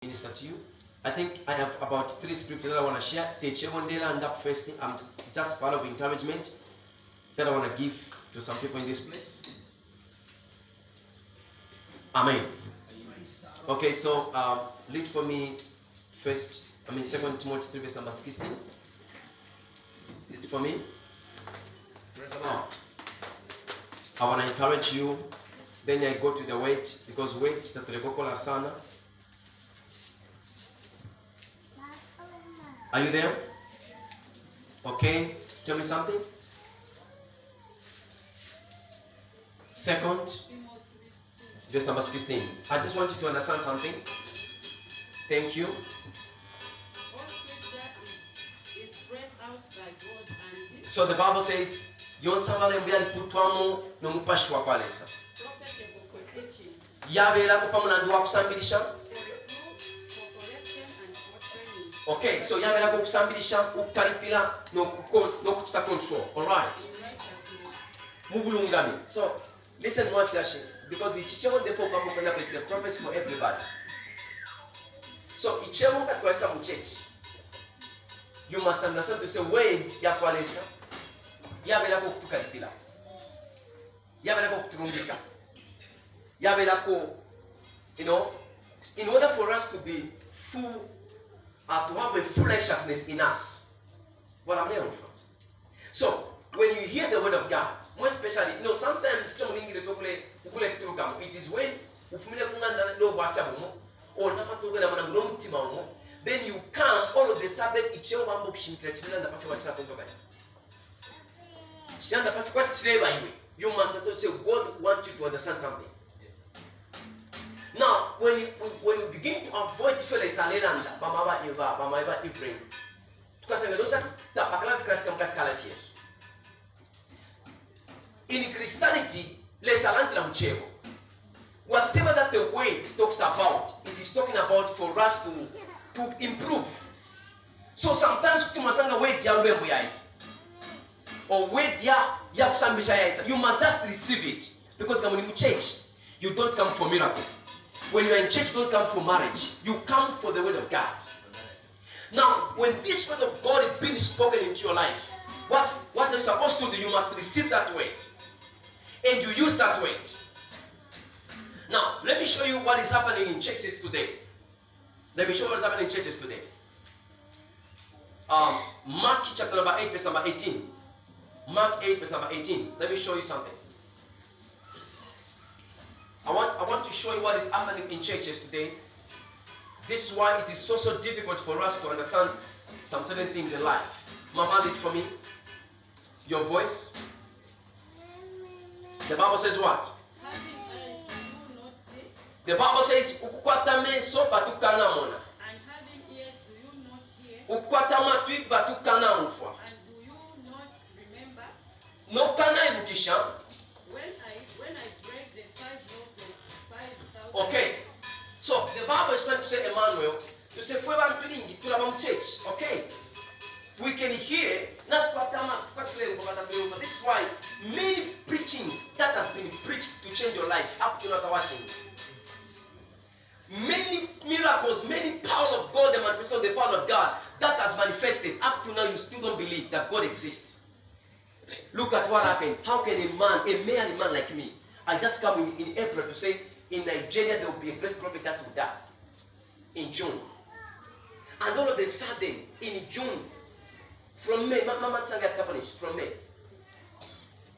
minister to you. I think I have about 3 scriptures that I want to share. Teach one day and up first thing. I'm just part of encouragement that I want to give to some people in this place. Amen. Okay, so read for me first. 2 Timothy 3 verse number 16. Read for me. I want to encourage you. Then I go to the weight because weight that tuligokola sana. Are you there? Okay, tell me something. Second, verse number 16. I just want you to understand something. Thank you. So the Bible says, yonsamale mbya liputwamo nomupashi wa kwalesa. Yabeera kupamu na nduwa kusambirisha. Okay, so yabeera kusambirisha kukalipira n'okukita control. All right. Mubulungami. So listen more flashing because ichichemo therefore come kwenda it's a purpose for everybody. So ichemo katwalisa mu church. You must understand to say wait ya kwalesa. Yabeera kukalipira. Yabeera kutulungika. Yabeera you know, in order for us to be full to have a full righteousness in us. What I'm learning from. So, when you hear the word of God, more especially, you know, sometimes it is when then you come all of a sudden you must not say God wants you to understand something. Now, when you begin to avoid different salelanda, bamaba Eva, bamaba Ephraim, in Christianity, whatever that the word talks about, it is talking about for us to improve. So sometimes or you must just receive it because when you change, you don't come for miracle. When you are in church, you don't come for marriage. You come for the word of God. Now, when this word of God is being spoken into your life, what are you supposed to do? You must receive that word. And you use that word. Now, let me show you what is happening in churches today. Let me show you what is happening in churches today. Mark chapter number 8, verse number 18. Mark 8, verse number 18. Let me show you something. I want to show you what is happening in churches today. This is why it is so difficult for us to understand some certain things in life. Mama, read for me. Your voice. The Bible says what? The Bible says, "Ukukwatame so batukana mona." And having ears, do you not hear? Ukwatama twi batukana mfwa. And do you not remember? No kana ibukisha. When I break the 5 loaves of 5,000. Okay. So the Bible is trying to say, Emmanuel, to say fwe bantu lingi tulaba mu church. Okay. We can hear not this is why many preachings that has been preached to change your life up to not watching. Many miracles, many power of God, the manifestation of the power of God that has manifested up to now. You still don't believe that God exists. Look at what happened. How can a man like me, I just come in April to say in Nigeria there will be a great prophet that will die in June, and all of a sudden in June, from May, Mama Tsanga finished from May.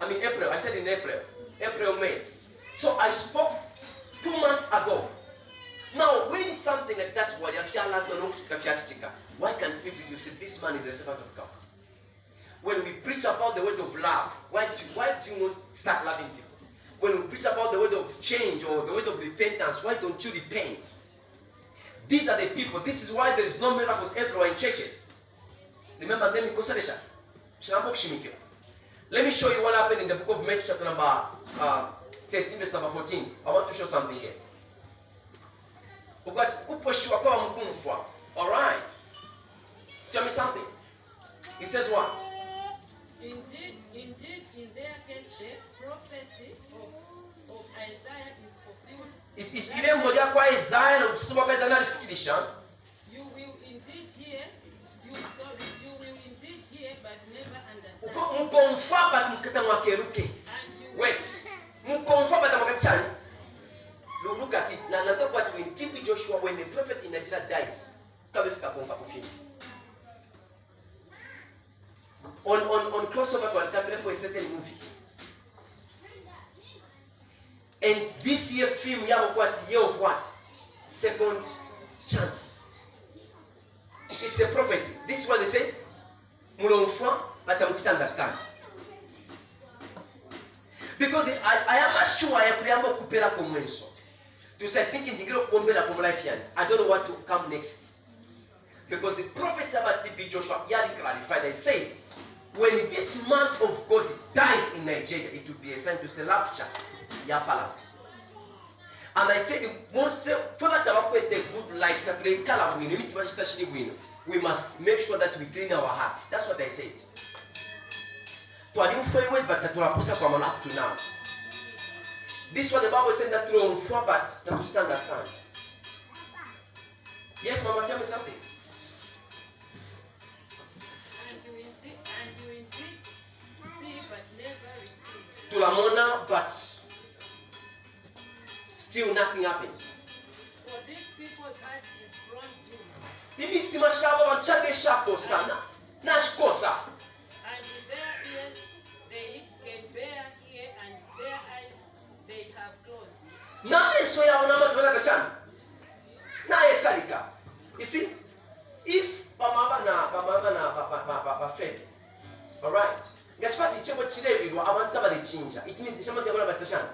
I mean April. I said in April, May. So I spoke 2 months ago. Now, when something like that, why can't people you say this man is a servant of God? When we preach about the word of love, why do you not start loving people? When we preach about the word of change or the word of repentance, why don't you repent? These are the people. This is why there is no miracles everywhere in churches. Remember, let me show you what happened in the book of Matthew chapter number 13, verse number 14. I want to show something here. Alright. Tell me something. It says what? Indeed, in their case, the prophecy of Isaiah is fulfilled. Irembo lya kwa Isaiah na kusoma kwa Isaiah repetition. You will indeed hear, you will indeed hear, but never understand. Mukonfa but mukata mwakeruke. And you Wait. Mukonfa but mwakachani. Look at it. Now talk about when TB Joshua, when the prophet in Nigeria dies, kabefika konfa kufini. On crossover to Altabele for a certain movie. And this year film year of what? Second chance. It's a prophecy. This is what they say. Mulonfwa, but I don't understand. Because I am sure I have to kupera komwenso. To say thinking the girl kombela kom life yand. I don't know what to come next. Because the prophecy about TB Joshua Yali clarified, I said, when this man of God dies in Nigeria, it will be a sign to say rapture. Yapala. And I said, good life, we must make sure that we clean our hearts. That's what I said. But up to now. This is what the Bible said that through but that we understand. Yes, Mama, tell me something. you indeed see, but never receive. Tulamona, but still nothing happens. For these people's heart is grown dim. Imitima shaba wanchabe shako sana. Nashkosa. And with their ears they can bear hear, and their eyes they have closed. Name so ya unama tuwela kashana. Na esalika. You see, if pamaba na fed, all right. Ngachipati chebo chilebirwa abantu abalechinja. It means chama chabo basitashana.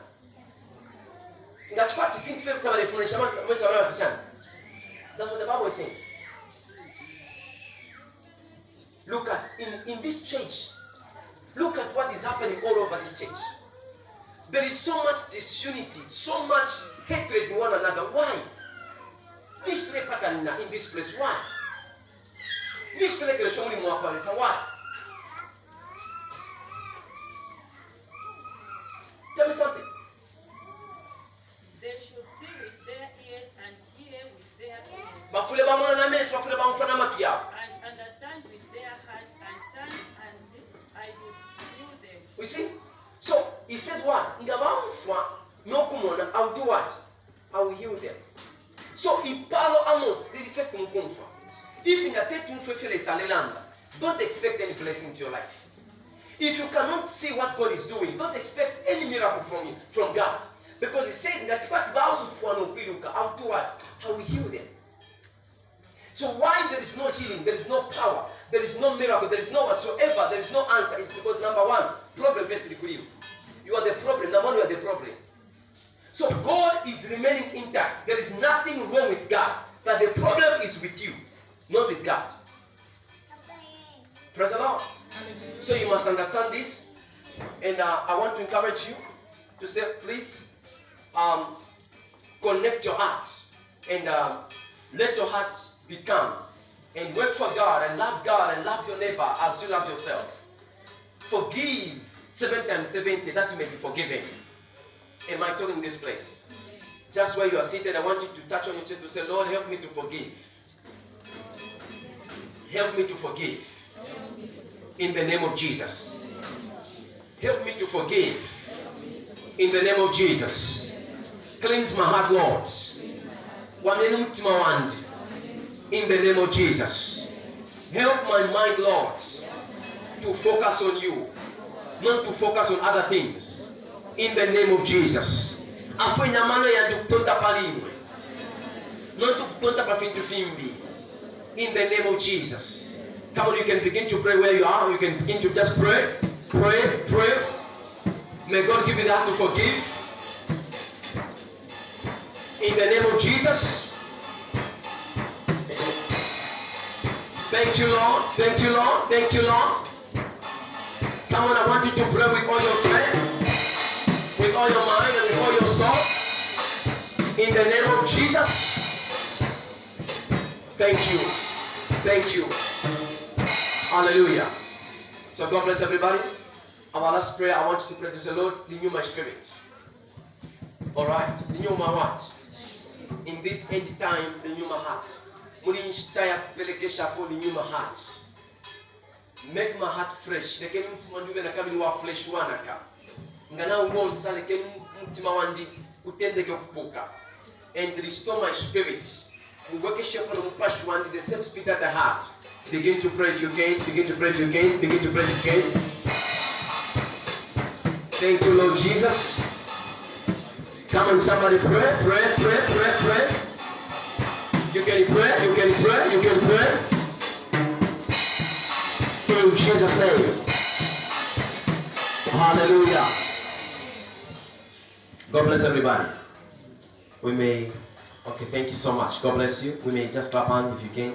Ngachipati fintu febe kabalefunisha abantu mwesa wana basitashana. That's what the Bible is saying. Look at in this church. Look at what is happening all over this church. There is so much disunity, so much hatred in one another. Why? Mystery pattern in this place. Why? Mystery creation in one place. Why? Tell me something. They should see with their ears and hear with their ears. Bafule bamona na meso, bafule bamufana matu yao. And understand with their heart and turn, and I will heal them. You see? So he says what? No kumona, I'll do what? I will heal them. So ipalo amos, the first mukumfa. If in a tetum fefele salelanda, don't expect any blessing to your life. If you cannot see what God is doing, don't expect any miracle from God. Because he says that I'll do what? I will heal them. So why there is no healing, there is no power, there is no miracle, there is no whatsoever, there is no answer, it's because number one, problem vested with you. You are the problem. Number one, you are the problem. So God is remaining intact. There is nothing wrong with God. But the problem is with you, not with God. Praise the Lord. So you must understand this. And I want to encourage you to say, please, connect your heart. And let your heart be calm. And work for God and love your neighbor as you love yourself. Forgive 7 times 70 that you may be forgiven. Am I talking in this place? Just where you are seated, I want you to touch on your chest to say, Lord, help me to forgive. Help me to forgive. In the name of Jesus. Help me to forgive. In the name of Jesus. Cleanse my heart, Lord. In the name of Jesus. Help my mind, Lord, to focus on you, not to focus on other things. In the name of Jesus. Not to in the name of Jesus. Come on, you can begin to pray where you are. You can begin to just pray. Pray. May God give you the heart to forgive. In the name of Jesus. Thank you, Lord. Thank you, Lord. Thank you, Lord. Come on, I want you to pray with all your strength, with all your mind, and with all your soul. In the name of Jesus. Thank you. Thank you. Hallelujah. So God bless everybody. Our last prayer, I want you to pray to the Lord, renew my spirit. Alright? Renew my what? in this end time the human heart. Muli nshitaya kupelekesha hapo the human heart. Make my heart fresh. Lekeni mtima ndiwe na kabili wa flesh wanaka. Ngana uonsa lekeni mtima wandi kutendeke kupoka. And restore my spirit. Muwekeshe kwa mpashi wandi the same spirit at the heart. Begin to pray if you can. Begin to pray if you can. Begin to pray if you can. Thank you, Lord Jesus. Come on, somebody pray, pray, pray, pray, pray. You can pray, you can pray, you can pray. In Jesus' name. Hallelujah. God bless everybody. We may, okay, thank you so much. God bless you. We may just clap hands if you can.